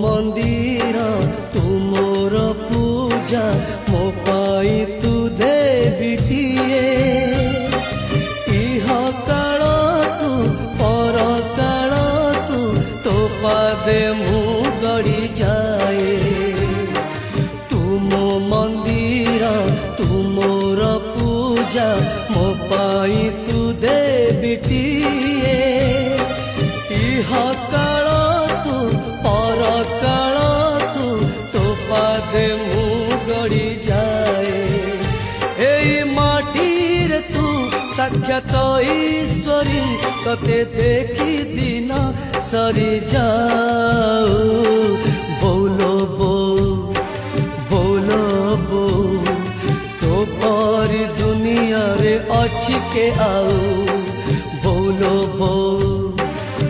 मंदिर तुमोर पूजा मो पाई तू देवीटिए इह काल तू पर काल तू तो पादे मु गड़ी जाए तुम मंदिर तुमोर पूजा मो पाई तू देवीटिए इह काल तू पर काल तू तो पादे मु गड़ी जाए एई माटीर तू साक्षात ईश्वरी तते देखी दिन सरी जाऊ बोलो बोलो बो तो पर दुनिया रे अच्छी के आऊ